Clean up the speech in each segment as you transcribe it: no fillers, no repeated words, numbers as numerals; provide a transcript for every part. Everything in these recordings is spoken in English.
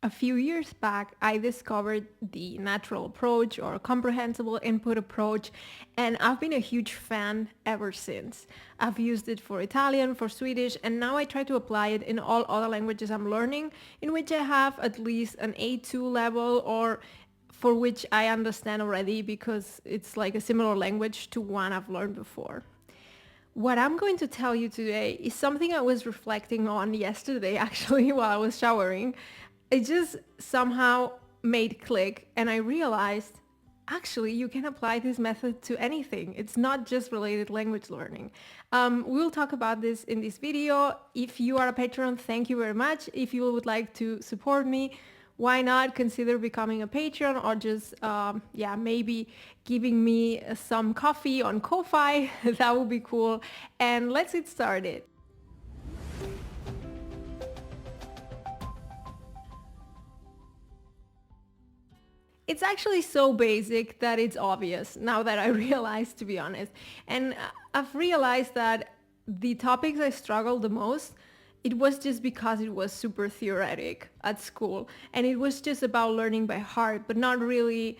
A few years back, I discovered the natural approach or comprehensible input approach, and I've been a huge fan ever since. I've used it for Italian, for Swedish, and now I try to apply it in all other languages I'm learning, in which I have at least an A2 level or for which I understand already because it's like a similar language to one I've learned before. What I'm going to tell you today is something I was reflecting on yesterday, actually, while I was showering. It just somehow made click, and I realized actually you can apply this method to anything. It's not just related language learning. We'll talk about this in this video. If you are a patron, thank you very much. If you would like to support me, why not consider becoming a patron or just, maybe giving me some coffee on Ko-Fi. That would be cool. And let's get started. It's actually so basic that it's obvious now that I realize, to be honest. And I've realized that the topics I struggled the most, it was just because it was super theoretic at school. And it was just about learning by heart, but not really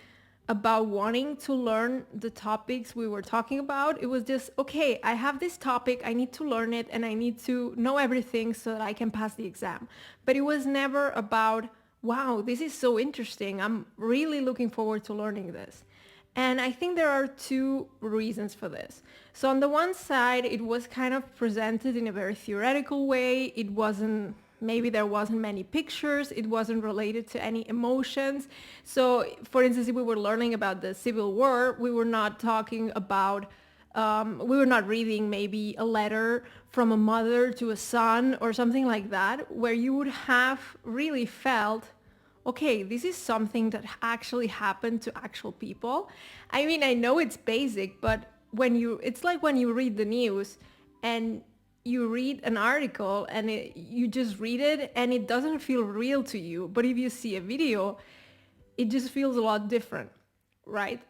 about wanting to learn the topics we were talking about. It was just, okay, I have this topic, I need to learn it, and I need to know everything so that I can pass the exam. But it was never about, wow, this is so interesting. I'm really looking forward to learning this. And I think there are two reasons for this. So on the one side, it was kind of presented in a very theoretical way. It wasn't, maybe there wasn't many pictures. It wasn't related to any emotions. So for instance, if we were learning about the Civil War, we were not talking about we were not reading maybe a letter from a mother to a son or something like that, where you would have really felt, okay, this is something that actually happened to actual people. I mean, I know it's basic, but it's like when you read the news and you read an article and you just read it and it doesn't feel real to you. But if you see a video, it just feels a lot different. Right.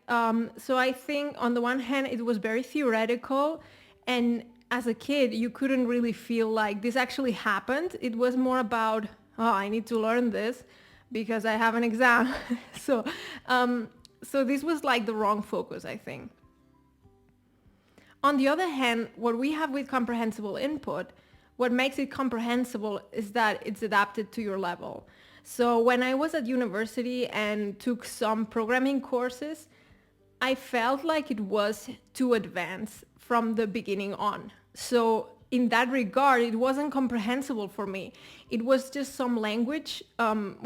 So I think on the one hand, it was very theoretical. And as a kid, you couldn't really feel like this actually happened. It was more about, oh, I need to learn this because I have an exam. so, so this was like the wrong focus, I think. On the other hand, what we have with comprehensible input, what makes it comprehensible is that it's adapted to your level. So when I was at university and took some programming courses, I felt like it was too advanced from the beginning on. So in that regard, it wasn't comprehensible for me. It was just some language, some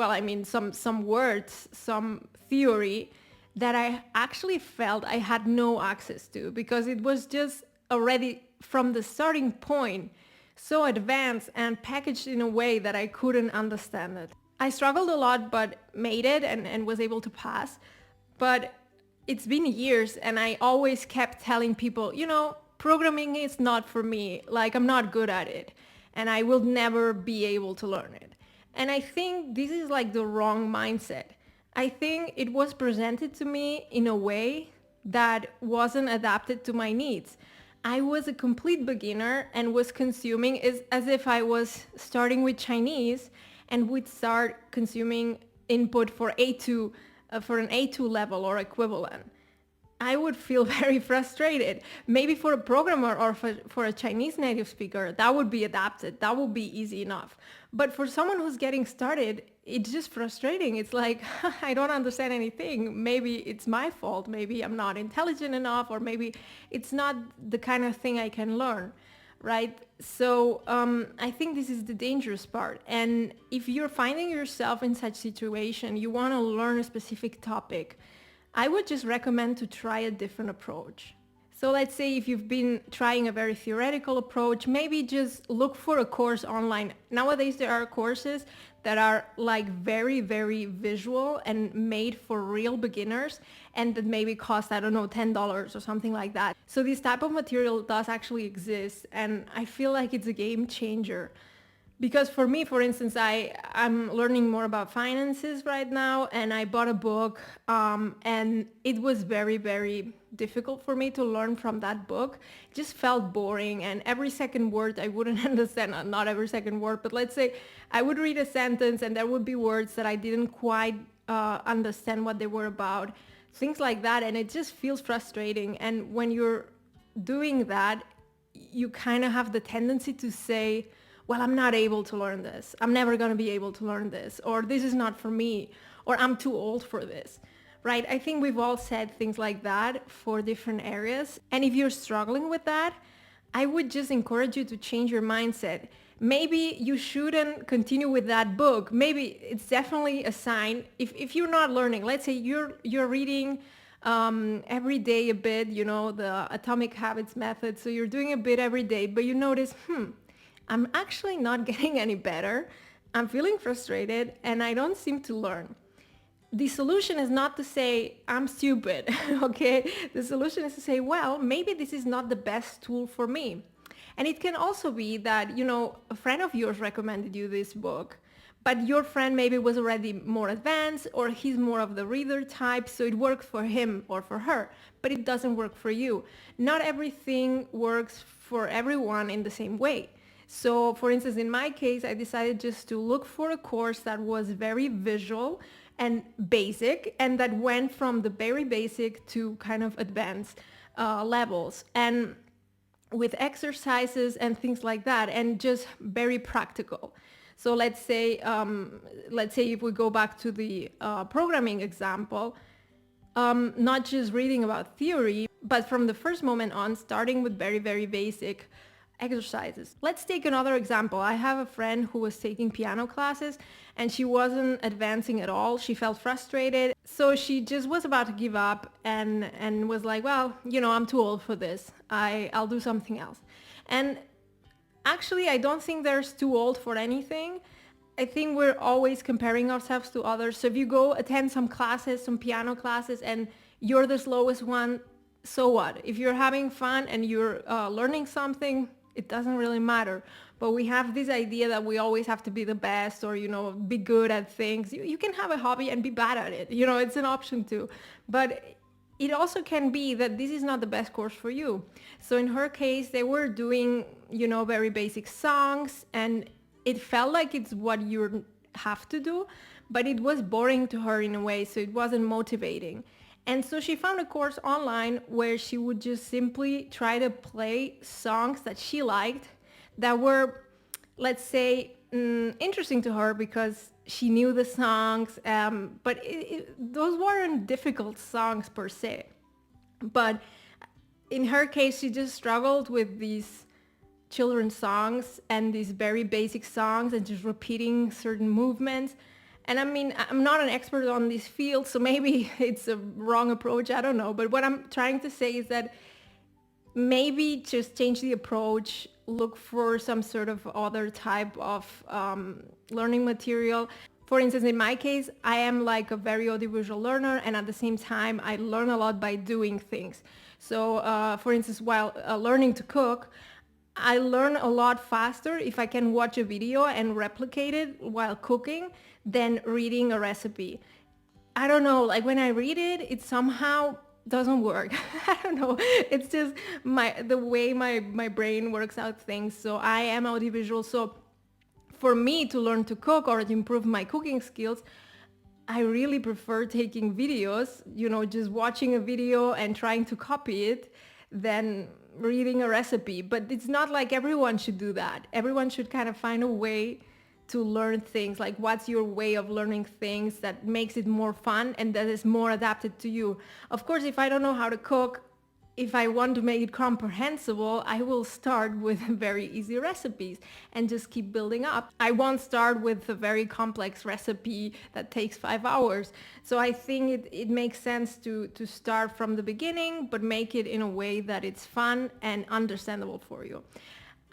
words, some theory that I actually felt I had no access to because it was just already from the starting point so advanced and packaged in a way that I couldn't understand it. I struggled a lot, but made it and was able to pass. But it's been years and I always kept telling people, programming is not for me. Like, I'm not good at it and I will never be able to learn it. And I think this is like the wrong mindset. I think it was presented to me in a way that wasn't adapted to my needs. I was a complete beginner and was consuming as if I was starting with Chinese and would start consuming input for A2, for an A2 level or equivalent. I would feel very frustrated. Maybe for a programmer or for a Chinese native speaker, that would be adapted. That would be easy enough. But for someone who's getting started, it's just frustrating. It's like, I don't understand anything. Maybe it's my fault. Maybe I'm not intelligent enough, or maybe it's not the kind of thing I can learn. Right? So I think this is the dangerous part. And if you're finding yourself in such situation, you want to learn a specific topic, I would just recommend to try a different approach. So let's say if you've been trying a very theoretical approach, maybe just look for a course online. Nowadays, there are courses that are like very, very visual and made for real beginners and that maybe cost, I don't know, $10 or something like that. So this type of material does actually exist and I feel like it's a game changer. Because for me, for instance, I'm learning more about finances right now and I bought a book and it was very, very difficult for me to learn from that book. It just felt boring, and every second word I wouldn't understand. Not every second word, but let's say I would read a sentence and there would be words that I didn't quite understand what they were about, things like that, and it just feels frustrating. And when you're doing that, you kind of have the tendency to say, well, I'm not able to learn this. I'm never going to be able to learn this, or this is not for me, or I'm too old for this, right? I think we've all said things like that for different areas. And if you're struggling with that, I would just encourage you to change your mindset. Maybe you shouldn't continue with that book. Maybe it's definitely a sign. If you're not learning, let's say you're reading every day a bit, the Atomic Habits method. So you're doing a bit every day, but you notice, I'm actually not getting any better. I'm feeling frustrated and I don't seem to learn. The solution is not to say, I'm stupid, okay? The solution is to say, well, maybe this is not the best tool for me. And it can also be that, a friend of yours recommended you this book, but your friend maybe was already more advanced, or he's more of the reader type, so it worked for him or for her, but it doesn't work for you. Not everything works for everyone in the same way. So for instance, in my case, I decided just to look for a course that was very visual and basic, and that went from the very basic to kind of advanced levels, and with exercises and things like that, and just very practical. So let's say if we go back to the programming example, not just reading about theory, but from the first moment on, starting with very, very basic exercises. Let's take another example. I have a friend who was taking piano classes and she wasn't advancing at all. She felt frustrated. So she just was about to give up and was like, well, I'm too old for this. I'll do something else. And actually, I don't think there's too old for anything. I think we're always comparing ourselves to others. So if you go attend some classes, some piano classes, and you're the slowest one, so what? If you're having fun and you're learning something, it doesn't really matter. But we have this idea that we always have to be the best, or, be good at things. You can have a hobby and be bad at it. It's an option too. But it also can be that this is not the best course for you. So in her case, they were doing, very basic songs, and it felt like it's what you have to do, but it was boring to her in a way, so it wasn't motivating. And so she found a course online where she would just simply try to play songs that she liked that were, let's say, interesting to her because she knew the songs, but those weren't difficult songs per se. But in her case, she just struggled with these children's songs and these very basic songs and just repeating certain movements. And I mean, I'm not an expert on this field, so maybe it's a wrong approach, I don't know. But what I'm trying to say is that maybe just change the approach, look for some sort of other type of learning material. For instance, in my case, I am like a very audiovisual learner, and at the same time, I learn a lot by doing things. So for instance, while learning to cook, I learn a lot faster if I can watch a video and replicate it while cooking than reading a recipe. I don't know, like when I read it, it somehow doesn't work. I don't know. It's just the way my brain works out things. So I am audiovisual. So for me to learn to cook or to improve my cooking skills, I really prefer taking videos, just watching a video and trying to copy it than reading a recipe. But it's not like everyone should do that. Everyone should kind of find a way to learn things. Like, what's your way of learning things that makes it more fun and that is more adapted to you? Of course, if I don't know how to cook, if I want to make it comprehensible, I will start with very easy recipes and just keep building up. I won't start with a very complex recipe that takes 5 hours. So I think it makes sense to start from the beginning, but make it in a way that it's fun and understandable for you.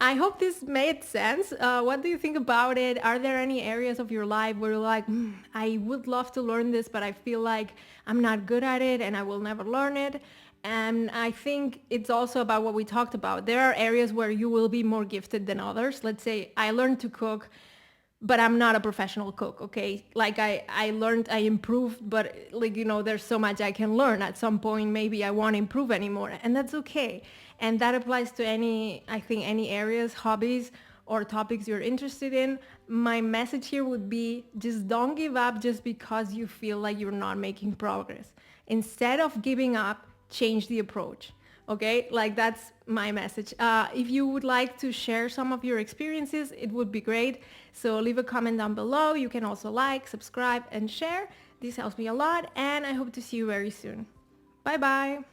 I hope this made sense. What do you think about it? Are there any areas of your life where you're like, I would love to learn this, but I feel like I'm not good at it and I will never learn it? And I think it's also about what we talked about. There are areas where you will be more gifted than others. Let's say I learned to cook but I'm not a professional cook, okay? Like I learned, I improved, but like, there's so much I can learn. At some point, maybe I won't improve anymore, and that's okay. And that applies to I think any areas, hobbies, or topics you're interested in. My message here would be just don't give up just because you feel like you're not making progress. Instead of giving up, change the approach. Okay, like that's my message. If you would like to share some of your experiences, it would be great. So leave a comment down below. You can also like, subscribe, and share. This helps me a lot, and I hope to see you very soon. Bye bye.